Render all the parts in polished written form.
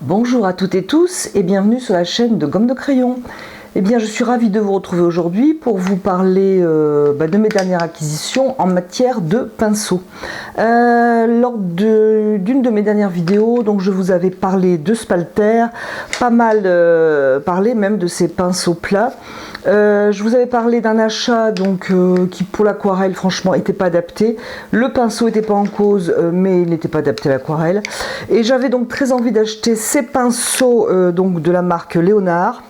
Bonjour à toutes et tous et bienvenue sur la chaîne de Gomme de Crayon. Eh bien, je suis ravie de vous retrouver aujourd'hui pour vous parler de mes dernières acquisitions en matière de pinceaux. Lors d'une de mes dernières vidéos, donc je vous avais parlé de Spalter, pas mal parlé même de ces pinceaux plats. Je vous avais parlé d'un achat donc, qui pour l'aquarelle franchement n'était pas adapté. Le pinceau n'était pas en cause mais il n'était pas adapté à l'aquarelle. Et j'avais donc très envie d'acheter ces pinceaux donc de la marque Léonard.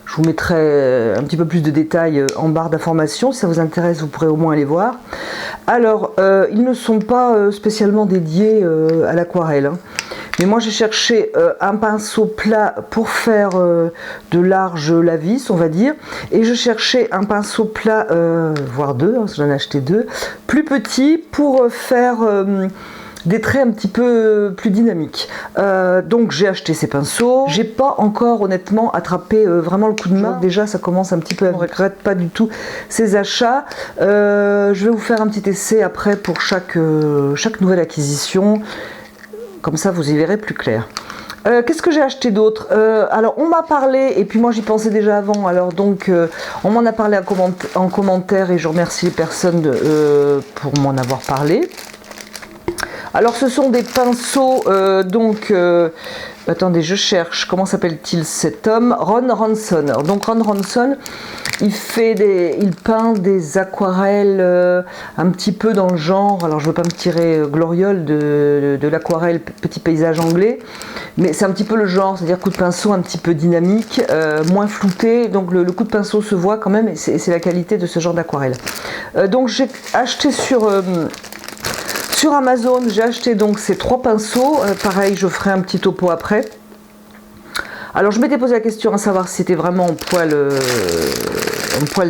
Je vous mettrai un petit peu plus de détails en barre d'informations. Si ça vous intéresse, vous pourrez au moins aller voir. Alors, ils ne sont pas spécialement dédiés à l'aquarelle. Hein. Mais moi, j'ai cherché un pinceau plat pour faire de large lavis, on va dire. Et je cherchais un pinceau plat, voire deux, hein, j'en ai acheté deux, plus petit pour faire... des traits un petit peu plus dynamiques. Donc j'ai acheté ces pinceaux. J'ai pas encore honnêtement attrapé vraiment le coup de main. Déjà ça commence un petit peu, je ne regrette pas du tout ces achats. Je vais vous faire un petit essai après pour chaque nouvelle acquisition. Comme ça vous y verrez plus clair. Qu'est-ce que j'ai acheté d'autre? Alors on m'a parlé, et puis moi j'y pensais déjà avant, alors donc on m'en a parlé en commentaire et je remercie les personnes pour m'en avoir parlé. Alors ce sont des pinceaux, attendez je cherche, comment s'appelle-t-il cet homme? Ron Ronson. Donc Ron Ronson, il peint des aquarelles un petit peu dans le genre, alors je ne veux pas me tirer gloriole de l'aquarelle petit paysage anglais, mais c'est un petit peu le genre, c'est-à-dire coup de pinceau un petit peu dynamique, moins flouté, donc le coup de pinceau se voit quand même, et c'est la qualité de ce genre d'aquarelle. Donc j'ai acheté sur Amazon, j'ai acheté donc ces trois pinceaux. Pareil, je ferai un petit topo après. Alors, je m'étais posé la question à savoir si c'était vraiment en poil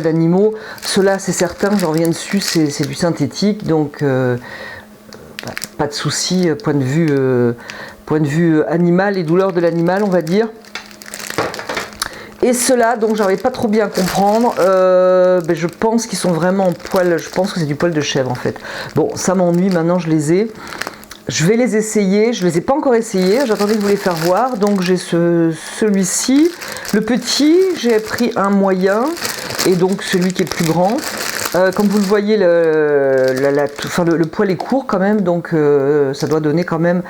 d'animaux. Cela, c'est certain, je reviens dessus, c'est du synthétique. Donc, pas de souci, point de vue animal et douleur de l'animal, on va dire. Et ceux-là, donc j'arrivais pas trop bien à comprendre, je pense qu'ils sont vraiment en poil, je pense que c'est du poil de chèvre en fait. Bon, ça m'ennuie, maintenant je les ai. Je vais les essayer, je les ai pas encore essayés, j'attendais de vous les faire voir. Donc j'ai celui-ci, le petit, j'ai pris un moyen, et donc celui qui est plus grand. Comme vous le voyez, le poil est court quand même, donc ça doit donner quand même...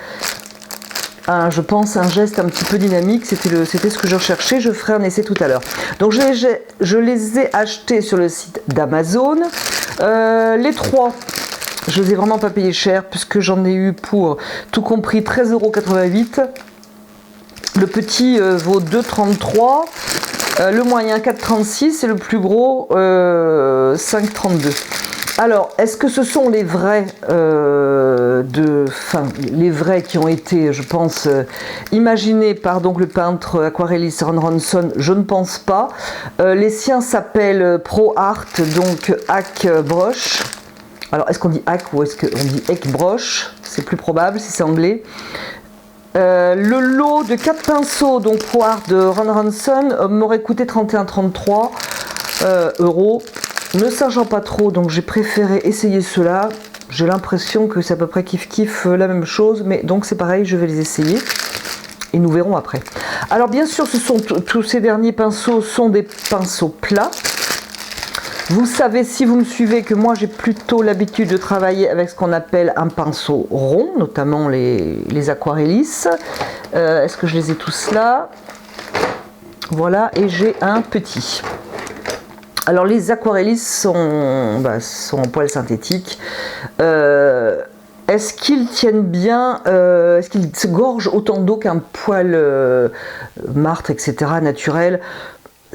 je pense un geste un petit peu dynamique, c'était ce que je recherchais, je ferai un essai tout à l'heure. Donc je les ai achetés sur le site d'Amazon. Les trois, je les ai vraiment pas payés cher puisque j'en ai eu pour tout compris 13,88 €. Le petit vaut 2,33 €, le moyen 4,36 € et le plus gros 5,32 €. Alors, est-ce que ce sont les vrais les vrais qui ont été, je pense, imaginés par donc le peintre aquarelliste Ron Ronson? Je ne pense pas. Les siens s'appellent Pro Art, donc Hack Brush. Alors, est-ce qu'on dit Hack ou est-ce qu'on dit Hack Brush? C'est plus probable si c'est anglais. Le lot de 4 pinceaux, donc Pro Art de Ron Ronson, m'aurait coûté 31,33 €. Ne sachant pas trop, donc j'ai préféré essayer ceux-là. J'ai l'impression que c'est à peu près kiff la même chose, mais donc c'est pareil, je vais les essayer et nous verrons après. Alors bien sûr, tous ces derniers pinceaux sont des pinceaux plats. Vous savez, si vous me suivez, que moi j'ai plutôt l'habitude de travailler avec ce qu'on appelle un pinceau rond, notamment les aquarellistes. Est-ce que je les ai tous là? Voilà, et j'ai un petit. Alors les aquarellistes sont en poil synthétique. Est-ce qu'ils tiennent bien, est-ce qu'ils se gorgent autant d'eau qu'un poil martre, etc., naturel?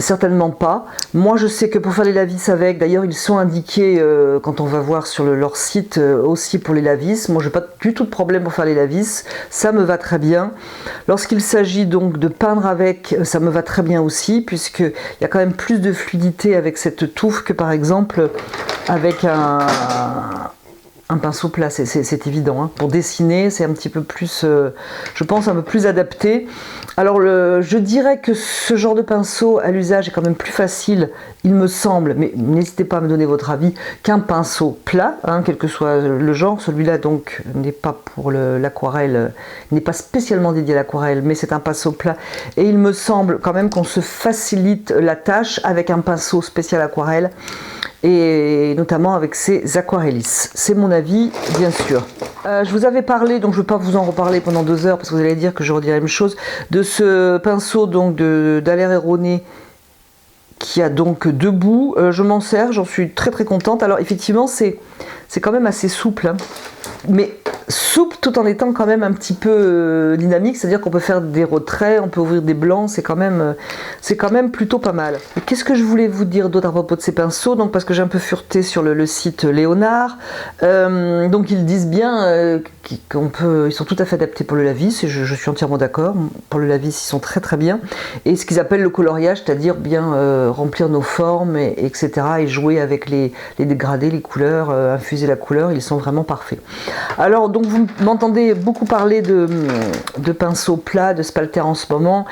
Certainement pas. Moi je sais que pour faire les lavis avec, d'ailleurs ils sont indiqués quand on va voir sur leur site aussi pour les lavis. Moi j'ai pas du tout de problème pour faire les lavis, ça me va très bien. Lorsqu'il s'agit donc de peindre avec, ça me va très bien aussi, puisqu'il y a quand même plus de fluidité avec cette touffe que par exemple avec un pinceau plat, c'est évident. Hein. Pour dessiner, c'est un petit peu plus, je pense, un peu plus adapté. Alors, je dirais que ce genre de pinceau à l'usage est quand même plus facile, il me semble, mais n'hésitez pas à me donner votre avis, qu'un pinceau plat, hein, quel que soit le genre. Celui-là, donc, n'est pas pour l'aquarelle, n'est pas spécialement dédié à l'aquarelle, mais c'est un pinceau plat. Et il me semble quand même qu'on se facilite la tâche avec un pinceau spécial aquarelle, et notamment avec ces aquarellis. C'est mon avis, bien sûr. Je vous avais parlé, donc je ne vais pas vous en reparler pendant 2 heures parce que vous allez dire que je redis la même chose, de ce pinceau donc d'Alain Aéroné qui a donc 2 bouts. Je m'en sers, j'en suis très très contente. Alors effectivement, c'est quand même assez souple, hein. Mais souple tout en étant quand même un petit peu dynamique, c'est-à-dire qu'on peut faire des retraits, on peut ouvrir des blancs, c'est quand même plutôt pas mal. Qu'est-ce que je voulais vous dire d'autre à propos de ces pinceaux? Donc parce que j'ai un peu fureté sur le site Léonard, donc ils disent bien ils sont tout à fait adaptés pour le lavis, et je suis entièrement d'accord. Pour le lavis, ils sont très très bien. Et ce qu'ils appellent le coloriage, c'est-à-dire bien remplir nos formes, etc. et jouer avec les dégradés, les couleurs, infuser la couleur, ils sont vraiment parfaits. Alors donc vous m'entendez beaucoup parler de pinceaux plats, de spalter en ce moment.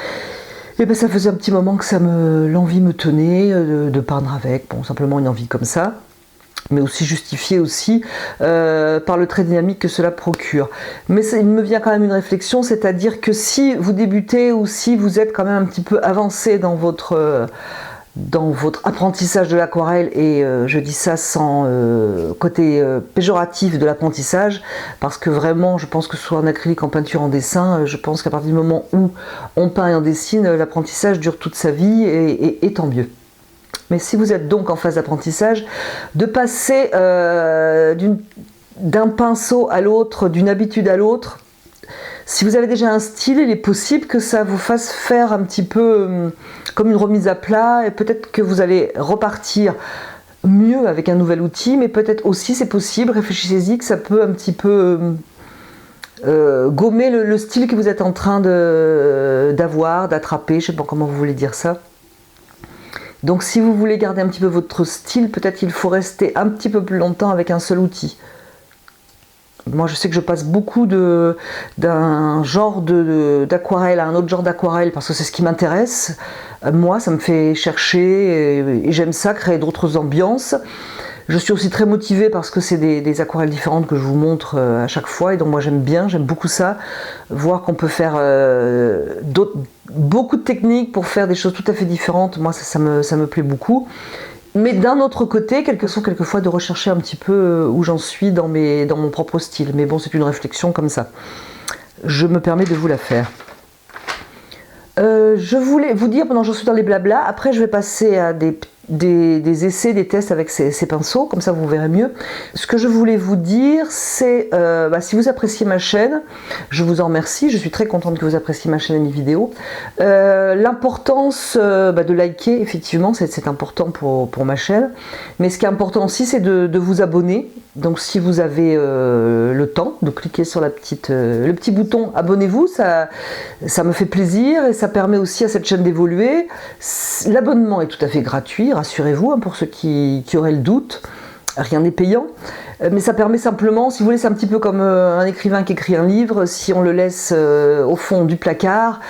Et bien ça faisait un petit moment que l'envie me tenait de peindre avec, bon simplement une envie comme ça, mais aussi justifiée aussi par le trait dynamique que cela procure. Mais il me vient quand même une réflexion, c'est-à-dire que si vous débutez ou si vous êtes quand même un petit peu avancé dans votre apprentissage de l'aquarelle, et je dis ça sans côté péjoratif de l'apprentissage, parce que vraiment je pense que ce soit en acrylique, en peinture, en dessin, je pense qu'à partir du moment où on peint et on dessine, l'apprentissage dure toute sa vie, et tant mieux. Mais si vous êtes donc en phase d'apprentissage, de passer d'un pinceau à l'autre, d'une habitude à l'autre, si vous avez déjà un style, il est possible que ça vous fasse faire un petit peu comme une remise à plat, et peut-être que vous allez repartir mieux avec un nouvel outil, mais peut-être aussi, c'est possible, réfléchissez-y, que ça peut un petit peu gommer le style que vous êtes en train d'attraper, je ne sais pas comment vous voulez dire ça. Donc si vous voulez garder un petit peu votre style, peut-être qu'il faut rester un petit peu plus longtemps avec un seul outil. Moi, je sais que je passe beaucoup d'un genre d'aquarelle à un autre genre d'aquarelle parce que c'est ce qui m'intéresse. Moi, ça me fait chercher et j'aime ça, créer d'autres ambiances. Je suis aussi très motivée parce que c'est des aquarelles différentes que je vous montre à chaque fois, et donc moi j'aime beaucoup ça, voir qu'on peut faire beaucoup de techniques pour faire des choses tout à fait différentes. Moi ça me plaît beaucoup. Mais d'un autre côté, quelquefois de rechercher un petit peu où j'en suis dans mon propre style. Mais bon, c'est une réflexion comme ça. Je me permets de vous la faire. Je voulais vous dire, pendant que je suis dans les blablas, après je vais passer à des essais, des tests avec ces pinceaux, comme ça vous verrez mieux. Ce que je voulais vous dire, c'est si vous appréciez ma chaîne, je vous en remercie, je suis très contente que vous appréciez ma chaîne et mes vidéos. L'importance de liker, effectivement, c'est important pour ma chaîne, mais ce qui est important aussi, c'est de vous abonner. Donc si vous avez le temps de cliquer sur le petit bouton abonnez-vous, ça me fait plaisir et ça permet aussi à cette chaîne d'évoluer. L'abonnement est tout à fait gratuit, rassurez-vous, hein, pour ceux qui auraient le doute, rien n'est payant. Mais ça permet simplement, si vous voulez, c'est un petit peu comme un écrivain qui écrit un livre, si on le laisse au fond du placard,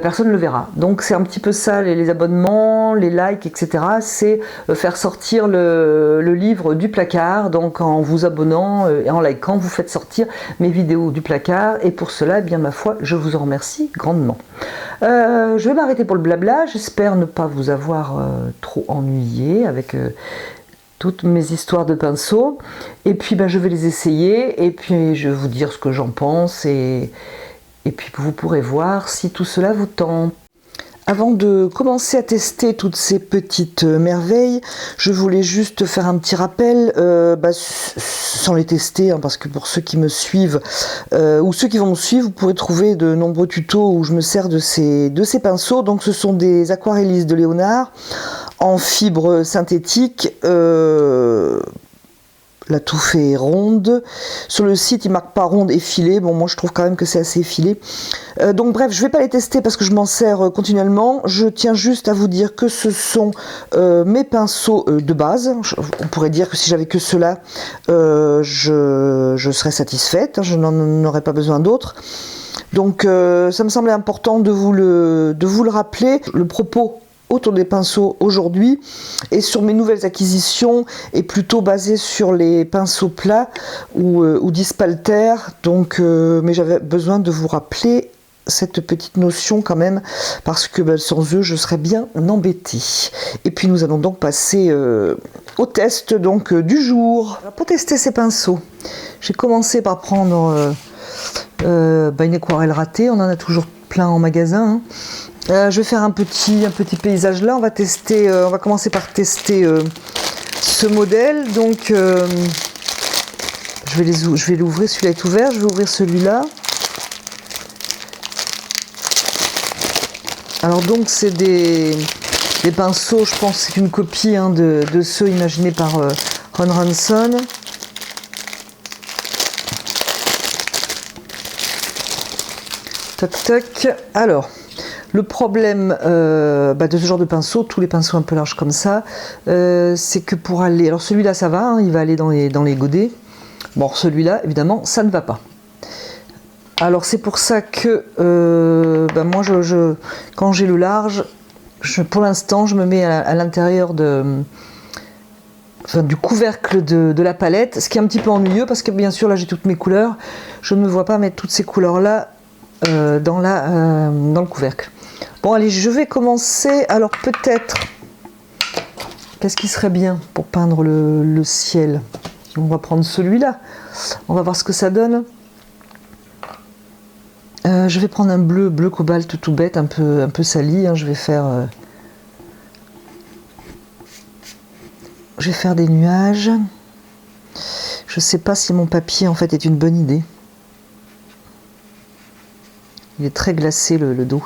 personne ne le verra. Donc c'est un petit peu ça, les abonnements, les likes, etc. C'est faire sortir le livre du placard. Donc en vous abonnant et en likant, vous faites sortir mes vidéos du placard, et pour cela, eh bien ma foi, je vous en remercie grandement. Je vais m'arrêter pour le blabla, j'espère ne pas vous avoir trop ennuyé avec toutes mes histoires de pinceaux, et puis je vais les essayer, et puis je vais vous dire ce que j'en pense, et puis vous pourrez voir si tout cela vous tente. Avant de commencer à tester toutes ces petites merveilles, je voulais juste faire un petit rappel, sans les tester, hein, parce que pour ceux qui me suivent, ou ceux qui vont me suivre, vous pourrez trouver de nombreux tutos où je me sers de ces pinceaux. Donc ce sont des aquarellis de Léonard, en fibre synthétique, la touffe est ronde. Sur le site, il marque pas ronde, effilée. Bon, moi, je trouve quand même que c'est assez effilé. Donc, bref, je vais pas les tester parce que je m'en sers continuellement. Je tiens juste à vous dire que ce sont mes pinceaux de base. On pourrait dire que si j'avais que ceux-là, je serais satisfaite. Je n'en aurais pas besoin d'autres. Donc, ça me semblait important de vous le rappeler. Le propos autour des pinceaux aujourd'hui et sur mes nouvelles acquisitions est plutôt basé sur les pinceaux plats ou dispaltères, donc mais j'avais besoin de vous rappeler cette petite notion quand même parce que sans eux je serais bien embêtée. Et puis nous allons donc passer au test donc du jour. Alors, pour tester ces pinceaux, j'ai commencé par prendre une aquarelle ratée, on en a toujours plein en magasin, hein. Je vais faire un petit paysage là. On va tester. On va commencer par tester ce modèle. Donc, je vais l'ouvrir. Celui-là est ouvert. Je vais ouvrir celui-là. Alors donc, c'est des pinceaux. Je pense que c'est une copie hein, de ceux imaginés par Ron Ronson. Toc toc. Alors. Le problème de ce genre de pinceau, tous les pinceaux un peu larges comme ça, c'est que pour aller... Alors celui-là ça va, hein, il va aller dans les godets. Bon, celui-là, évidemment, ça ne va pas. Alors c'est pour ça que moi, quand j'ai le large, pour l'instant, je me mets à l'intérieur du couvercle de la palette, ce qui est un petit peu ennuyeux parce que bien sûr, là j'ai toutes mes couleurs. Je ne me vois pas mettre toutes ces couleurs-là dans le couvercle. Bon allez, je vais commencer. Alors peut-être, qu'est-ce qui serait bien pour peindre le ciel? On va prendre celui-là. On va voir ce que ça donne. Je vais prendre un bleu cobalt tout bête, un peu sali. Hein. Je vais faire des nuages. Je sais pas si mon papier en fait est une bonne idée. Il est très glacé le dos.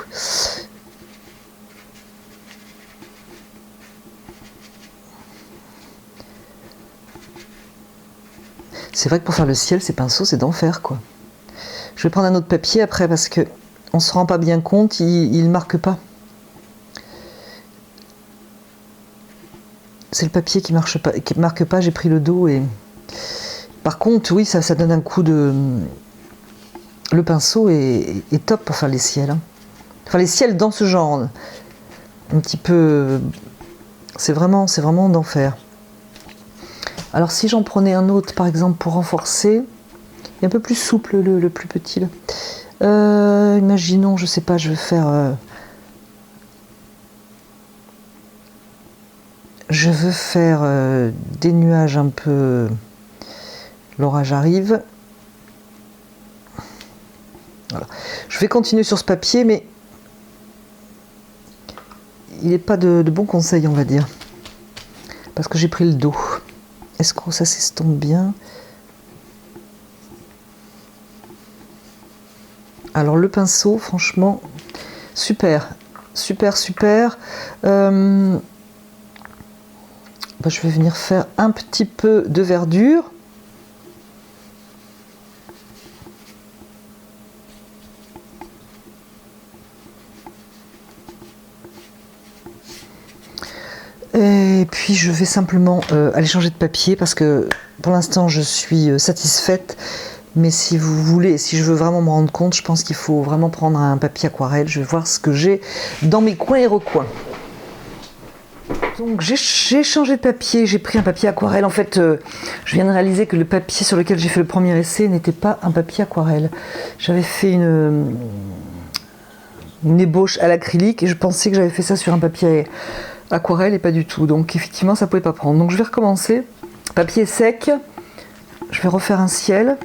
C'est vrai que pour faire le ciel, ces pinceaux, c'est d'enfer, quoi. Je vais prendre un autre papier après parce que on se rend pas bien compte, il ne marque pas. C'est le papier qui marque pas. J'ai pris le dos et par contre, oui, ça donne un coup de. Le pinceau est top pour faire les ciels. Hein. Enfin, les ciels dans ce genre, un petit peu. C'est vraiment d'enfer. Alors si j'en prenais un autre par exemple pour renforcer, il est un peu plus souple le plus petit là. Imaginons, je sais pas, je vais faire des nuages un peu. L'orage arrive. Voilà. Je vais continuer sur ce papier, mais il n'est pas de bon conseil, on va dire, parce que j'ai pris le dos. Est-ce que ça s'estompe bien? Alors le pinceau, franchement, super. Je vais venir faire un petit peu de verdure. Et puis je vais simplement aller changer de papier parce que pour l'instant je suis satisfaite. Mais si vous voulez, si je veux vraiment me rendre compte, je pense qu'il faut vraiment prendre un papier aquarelle. Je vais voir ce que j'ai dans mes coins et recoins. Donc j'ai changé de papier, j'ai pris un papier aquarelle. En fait, je viens de réaliser que le papier sur lequel j'ai fait le premier essai n'était pas un papier aquarelle. J'avais fait une ébauche à l'acrylique et je pensais que j'avais fait ça sur un papier aquarelle et pas du tout. Donc effectivement, ça pouvait pas prendre. Donc je vais recommencer. Papier sec. Je vais refaire un ciel.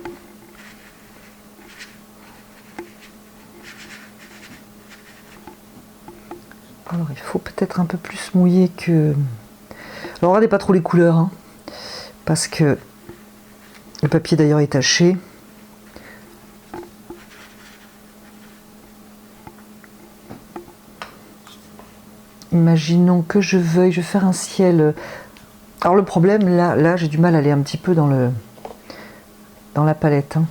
Alors il faut peut-être un peu plus mouiller que... Alors regardez pas trop les couleurs, hein, parce que le papier d'ailleurs est taché. Imaginons que je veuille faire un ciel Alors le problème, là j'ai du mal à aller un petit peu dans la palette. Hein.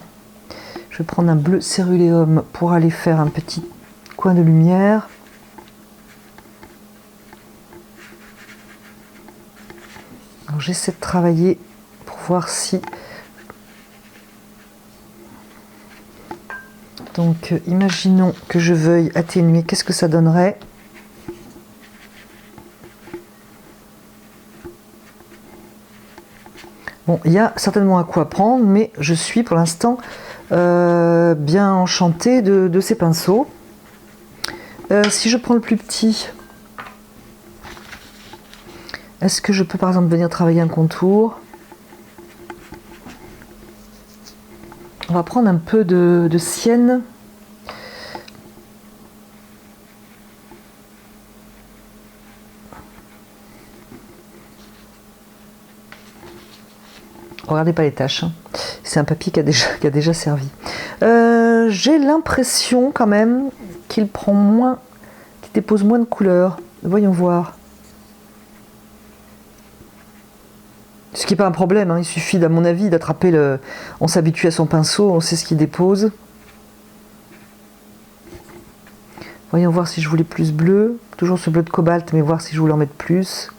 Je vais prendre un bleu céruléum pour aller faire un petit coin de lumière. Alors j'essaie de travailler pour voir si... Donc imaginons que je veuille atténuer, qu'est-ce que ça donnerait? Bon, il y a certainement à quoi prendre, mais je suis pour l'instant bien enchantée de ces pinceaux. Si je prends le plus petit, est-ce que je peux par exemple venir travailler un contour? On va prendre un peu de sienne. Regardez pas les taches, hein. C'est un papier qui a déjà servi. J'ai l'impression quand même qu'il prend moins, qu'il dépose moins de couleurs. Voyons voir. Ce qui n'est pas un problème, hein. Il suffit, à mon avis, d'attraper le... On s'habitue à son pinceau, on sait ce qu'il dépose. Voyons voir si je voulais plus bleu. Toujours ce bleu de cobalt, mais voir si je voulais en mettre plus.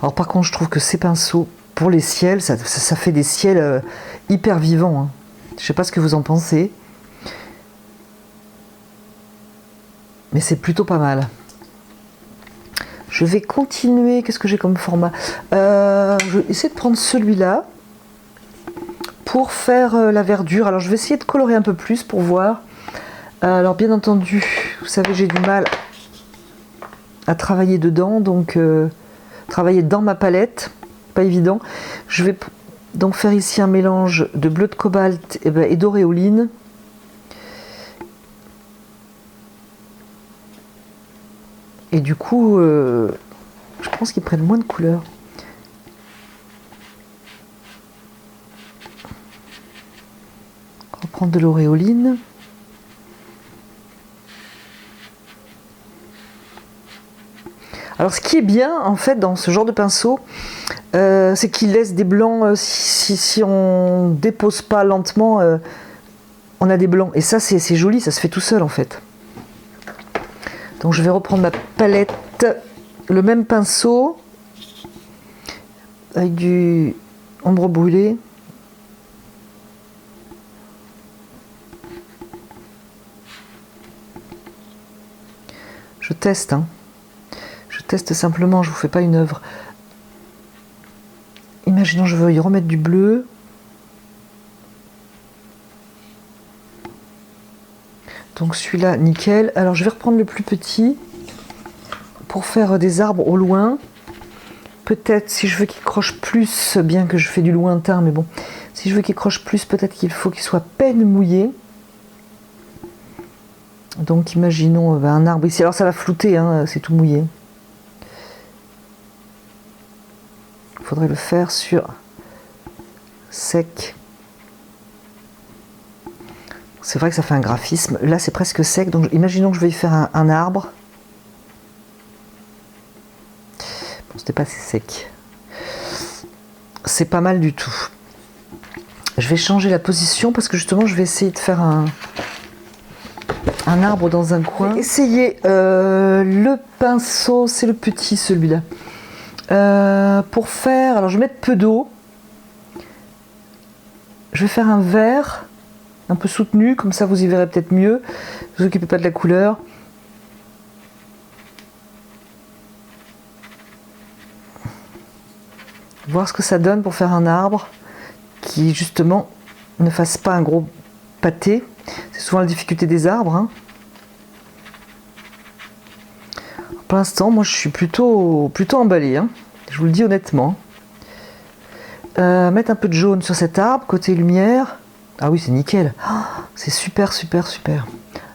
Alors par contre, je trouve que ces pinceaux, pour les ciels, ça fait des ciels hyper vivants. Hein. Je ne sais pas ce que vous en pensez. Mais c'est plutôt pas mal. Je vais continuer. Qu'est-ce que j'ai comme format? Je vais essayer de prendre celui-là pour faire la verdure. Alors je vais essayer de colorer un peu plus pour voir. Alors bien entendu, vous savez, j'ai du mal à travailler dedans, donc travailler dans ma palette, pas évident. Je vais donc faire ici un mélange de bleu de cobalt et d'auréoline. Et du coup, je pense qu'ils prennent moins de couleurs. On va prendre de l'auréoline. Alors ce qui est bien en fait dans ce genre de pinceau, c'est qu'il laisse des blancs, si on dépose pas lentement, on a des blancs. Et ça c'est joli, ça se fait tout seul en fait. Donc je vais reprendre ma palette, le même pinceau, avec du ombre brûlée. Je teste, hein. Je teste simplement, je vous fais pas une œuvre. Imaginons je veux y remettre du bleu. Donc celui-là, nickel. Alors je vais reprendre le plus petit pour faire des arbres au loin. Peut-être si je veux qu'il croche plus, bien que je fais du lointain, mais bon, si je veux qu'il croche plus, peut-être qu'il faut qu'il soit peine mouillé. Donc imaginons un arbre ici. Alors ça va flouter, hein, c'est tout mouillé. Il faudrait le faire sur sec. C'est vrai que ça fait un graphisme. Là, c'est presque sec. Donc, imaginons que je vais y faire un arbre. Bon, c'était pas assez sec. C'est pas mal du tout. Je vais changer la position parce que justement, je vais essayer de faire un arbre dans un coin. Essayez le pinceau, c'est le petit celui-là. Pour faire, alors je vais mettre peu d'eau. Je vais faire un vert un peu soutenu, comme ça vous y verrez peut-être mieux. Ne vous occupez pas de la couleur. Voir ce que ça donne pour faire un arbre qui justement ne fasse pas un gros pâté. C'est souvent la difficulté des arbres. Hein. Pour l'instant, moi je suis plutôt emballée. Hein. Je vous le dis honnêtement. Mettre un peu de jaune sur cet arbre, côté lumière. Ah oui, c'est nickel. Oh, c'est super, super, super.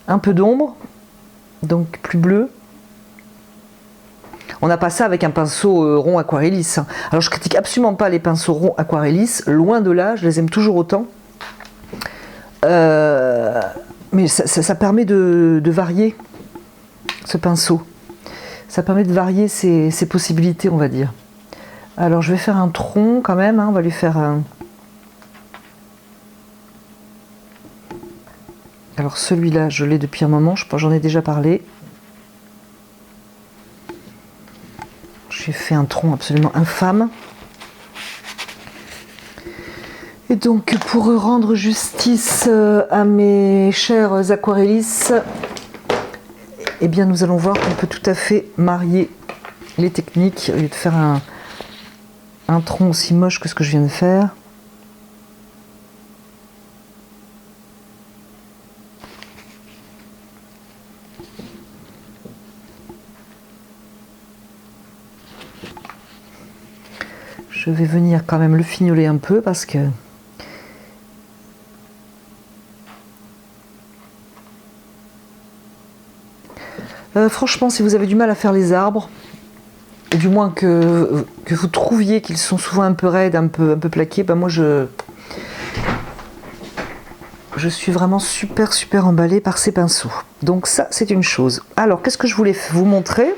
Un peu d'ombre, donc plus bleu. On n'a pas ça avec un pinceau rond aquarellisse. Hein. Alors je critique absolument pas les pinceaux ronds aquarellisse, loin de là, je les aime toujours autant. Mais ça permet de varier ce pinceau. Ça permet de varier ses possibilités, on va dire. Alors je vais faire un tronc quand même, hein, on va lui faire un... Alors celui-là, je l'ai depuis un moment, je pense j'en ai déjà parlé. J'ai fait un tronc absolument infâme. Et donc pour rendre justice à mes chers aquarellistes, eh bien nous allons voir qu'on peut tout à fait marier les techniques au lieu de faire un tronc aussi moche que ce que je viens de faire. Je vais venir quand même le fignoler un peu parce que franchement, si vous avez du mal à faire les arbres, du moins que vous trouviez qu'ils sont souvent un peu raides, un peu plaqués, ben moi je suis vraiment super emballée par ces pinceaux. Donc ça, c'est une chose. Alors, qu'est-ce que je voulais vous montrer?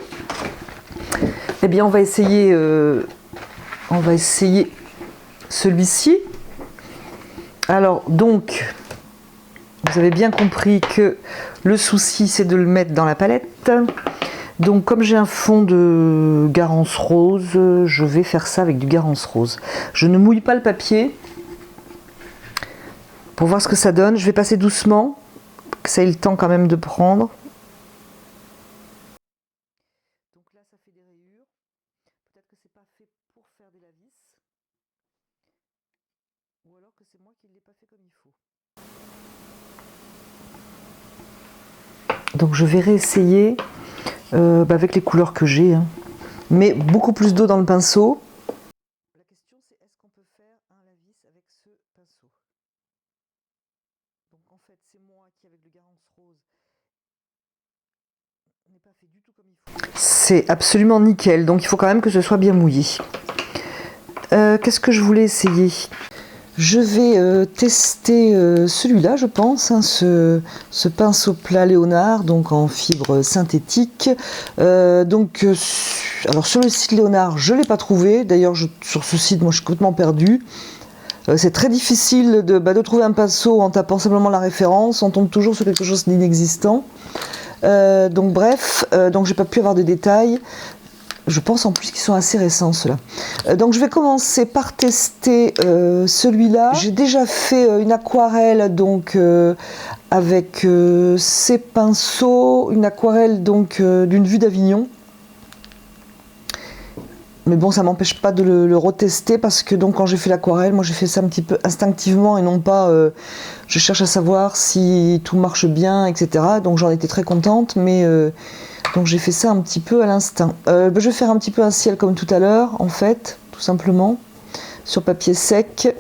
Eh bien, on va essayer celui-ci. Alors, donc, vous avez bien compris que le souci, c'est de le mettre dans la palette. Donc, comme j'ai un fond de Garance rose, je vais faire ça avec du Garance rose. Je ne mouille pas le papier pour voir ce que ça donne. Je vais passer doucement, que ça ait le temps quand même de prendre. Donc là, ça fait des rayures. Peut-être que c'est pas fait pour faire des lavis, ou alors que c'est moi qui ne l'ai pas fait comme il faut. Donc je vais réessayer avec les couleurs que j'ai, hein. Mais beaucoup plus d'eau dans le pinceau. La question c'est est-ce qu'on peut faire un lavis avec ce pinceau? Donc en fait c'est moi qui avec le Garance rose n'est pas fait du tout comme il faut. C'est absolument nickel, donc il faut quand même que ce soit bien mouillé. Qu'est-ce que je voulais essayer? Je vais tester celui-là, je pense, hein, ce pinceau plat Léonard, donc en fibre synthétique. Alors sur le site Léonard, je ne l'ai pas trouvé. D'ailleurs, sur ce site, moi, je suis complètement perdue. C'est très difficile de trouver un pinceau en tapant simplement la référence. On tombe toujours sur quelque chose d'inexistant. Donc bref, donc j'ai pas pu avoir de détails. Je pense en plus qu'ils sont assez récents ceux-là. Donc je vais commencer par tester celui-là. J'ai déjà fait une aquarelle donc avec ces pinceaux, une aquarelle donc d'une vue d'Avignon. Mais bon, ça m'empêche pas de le retester parce que donc quand j'ai fait l'aquarelle, moi j'ai fait ça un petit peu instinctivement et non pas je cherche à savoir si tout marche bien, etc. Donc j'en étais très contente, mais donc j'ai fait ça un petit peu à l'instinct. Je vais faire un petit peu un ciel comme tout à l'heure, en fait, tout simplement, sur papier sec.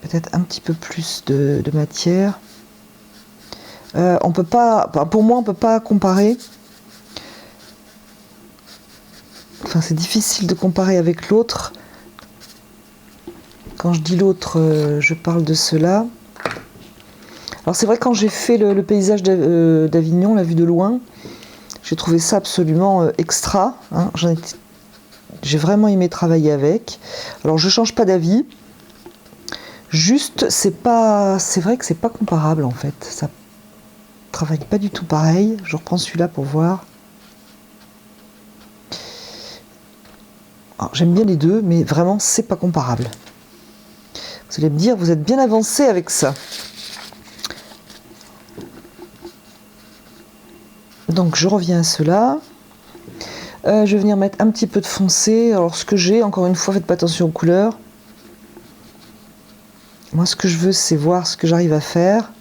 Peut-être un petit peu plus de matière. On peut pas, pour moi, on peut pas comparer. Enfin, c'est difficile de comparer avec l'autre. Quand je dis l'autre, je parle de cela. Alors c'est vrai, quand j'ai fait le paysage d'Avignon, la vue de loin, j'ai trouvé ça absolument extra, hein. J'ai vraiment aimé travailler avec. Alors je change pas d'avis. Juste, c'est vrai que c'est pas comparable en fait. Ça travaille pas du tout pareil. Je reprends celui-là pour voir. J'aime bien les deux, mais vraiment c'est pas comparable. Vous allez me dire, vous êtes bien avancé avec ça. Donc je reviens à cela. Je vais venir mettre un petit peu de foncé. Alors ce que j'ai, encore une fois, faites pas attention aux couleurs. Moi ce que je veux, c'est voir ce que j'arrive à faire.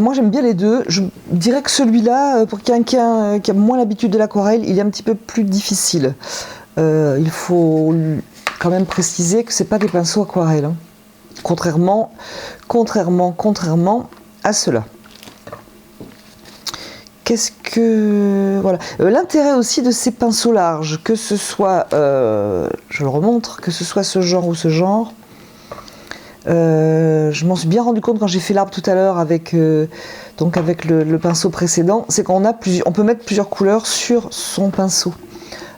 Moi j'aime bien les deux. Je dirais que celui-là, pour quelqu'un qui a moins l'habitude de l'aquarelle, il est un petit peu plus difficile. Il faut quand même préciser que c'est pas des pinceaux aquarelles, hein. Contrairement à ceux-là. qu'est-ce que... Voilà. L'intérêt aussi de ces pinceaux larges, que ce soit, je le remontre, que ce soit ce genre ou ce genre, je m'en suis bien rendu compte quand j'ai fait l'arbre tout à l'heure avec, donc avec le pinceau précédent, c'est qu'on on peut mettre plusieurs couleurs sur son pinceau.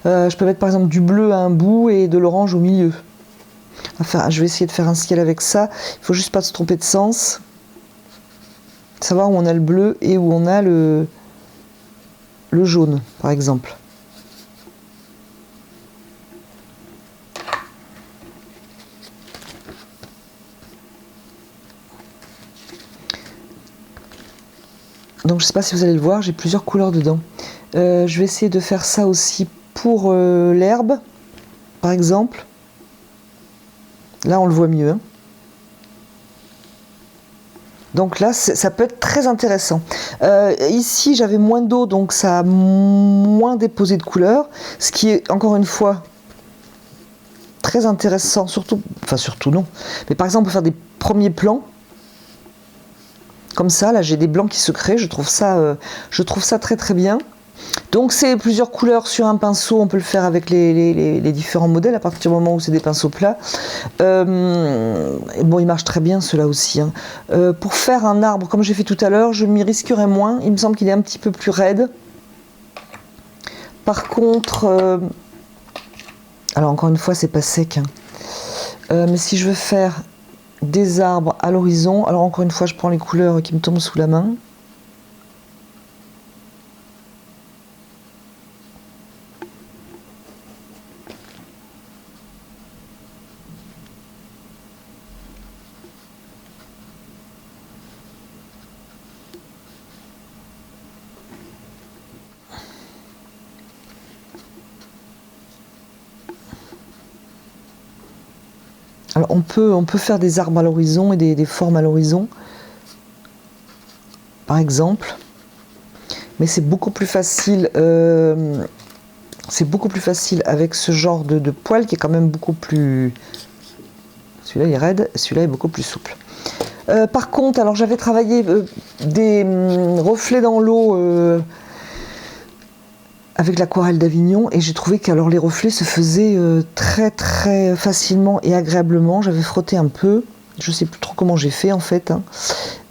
Je peux mettre par exemple du bleu à un bout et de l'orange au milieu. Enfin, je vais essayer de faire un ciel avec ça. Il faut juste pas se tromper de sens. Savoir où on a le bleu et où on a le jaune, par exemple. Donc je ne sais pas si vous allez le voir, j'ai plusieurs couleurs dedans. Je vais essayer de faire ça aussi pour l'herbe, par exemple. Là on le voit mieux. Hein. Donc là ça peut être très intéressant. Ici j'avais moins d'eau, donc ça a moins déposé de couleurs, ce qui est encore une fois très intéressant, surtout non. Mais par exemple, pour faire des premiers plans, comme ça, là j'ai des blancs qui se créent, je trouve ça très très bien. Donc c'est plusieurs couleurs sur un pinceau, on peut le faire avec les différents modèles à partir du moment où c'est des pinceaux plats. Bon, il marche très bien ceux-là aussi. Hein. Pour faire un arbre comme j'ai fait tout à l'heure, je m'y risquerai moins, il me semble qu'il est un petit peu plus raide. Par contre, alors encore une fois c'est pas sec, hein. Mais si je veux faire des arbres à l'horizon, alors encore une fois je prends les couleurs qui me tombent sous la main. Alors on peut faire des arbres à l'horizon et des formes à l'horizon, par exemple, mais c'est beaucoup plus facile. Avec ce genre de poil qui est quand même beaucoup plus. Celui-là il est raide, celui-là est beaucoup plus souple. Par contre, alors j'avais travaillé des reflets dans l'eau. Avec l'aquarelle d'Avignon, et j'ai trouvé que alors les reflets se faisaient très très facilement et agréablement. J'avais frotté un peu, je sais plus trop comment j'ai fait en fait, hein.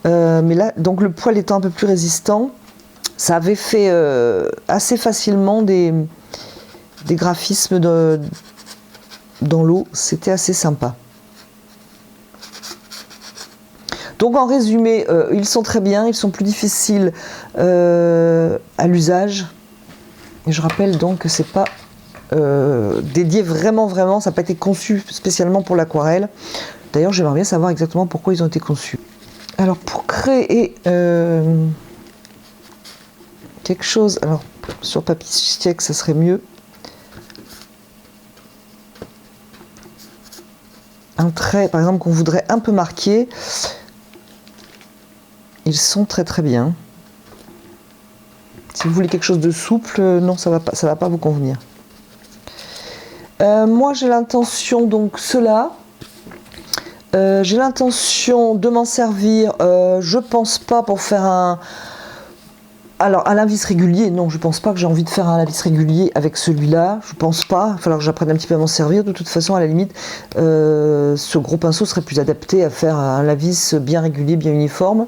Mais là, donc le poil étant un peu plus résistant, ça avait fait assez facilement des graphismes dans l'eau. C'était assez sympa. Donc en résumé, ils sont très bien, ils sont plus difficiles à l'usage. Et je rappelle donc que c'est pas dédié vraiment, ça n'a pas été conçu spécialement pour l'aquarelle. D'ailleurs, j'aimerais bien savoir exactement pourquoi ils ont été conçus. Alors, pour créer quelque chose, alors sur papier steak, ça serait mieux. Un trait, par exemple, qu'on voudrait un peu marquer, ils sont très très bien. Si vous voulez quelque chose de souple, non, ça va pas vous convenir. Moi, j'ai l'intention, donc cela, j'ai l'intention de m'en servir, je pense pas pour faire un... Alors, un lavis régulier, non, je pense pas que j'ai envie de faire un lavis régulier avec celui-là, je pense pas, il va falloir que j'apprenne un petit peu à m'en servir, de toute façon, à la limite, ce gros pinceau serait plus adapté à faire un lavis bien régulier, bien uniforme.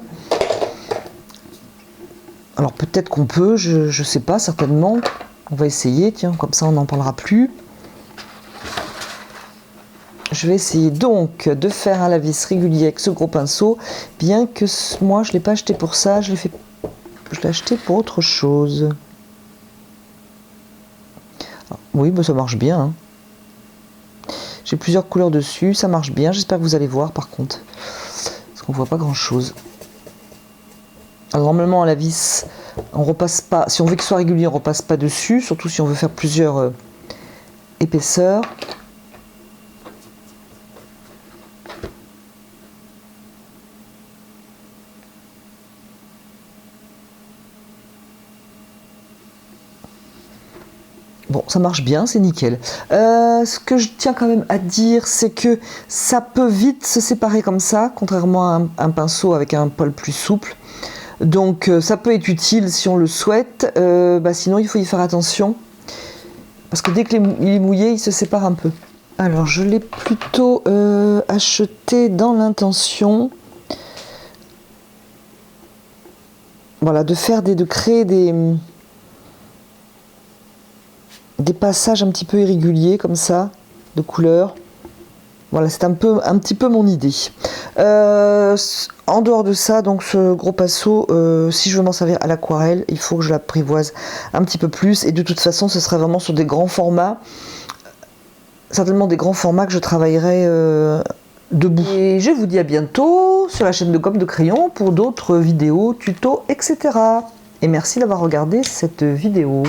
Alors peut-être qu'on peut, je sais pas, certainement. On va essayer, tiens, comme ça on n'en parlera plus. Je vais essayer donc de faire un lavis régulier avec ce gros pinceau, bien que moi je ne l'ai pas acheté pour ça, je l'ai acheté pour autre chose. Alors, oui, bah, ça marche bien. Hein. J'ai plusieurs couleurs dessus, ça marche bien, j'espère que vous allez voir par contre. Parce qu'on ne voit pas grand chose. Alors normalement à la vis, on repasse pas, si on veut qu'il soit régulier, on repasse pas dessus, surtout si on veut faire plusieurs épaisseurs. Bon, ça marche bien, c'est nickel. Ce que je tiens quand même à dire, c'est que ça peut vite se séparer comme ça, contrairement à un pinceau avec un poil plus souple. Donc ça peut être utile si on le souhaite, sinon il faut y faire attention, parce que dès qu'il est mouillé, il se sépare un peu. Alors je l'ai plutôt acheté dans l'intention, voilà, de créer des passages un petit peu irréguliers comme ça, de couleurs. Voilà, c'est un petit peu mon idée. En dehors de ça, donc ce gros pinceau, si je veux m'en servir à l'aquarelle, il faut que je l'apprivoise un petit peu plus. Et de toute façon, ce serait vraiment sur des grands formats. Certainement des grands formats que je travaillerai debout. Et je vous dis à bientôt sur la chaîne de Gomme de Crayon pour d'autres vidéos, tutos, etc. Et merci d'avoir regardé cette vidéo.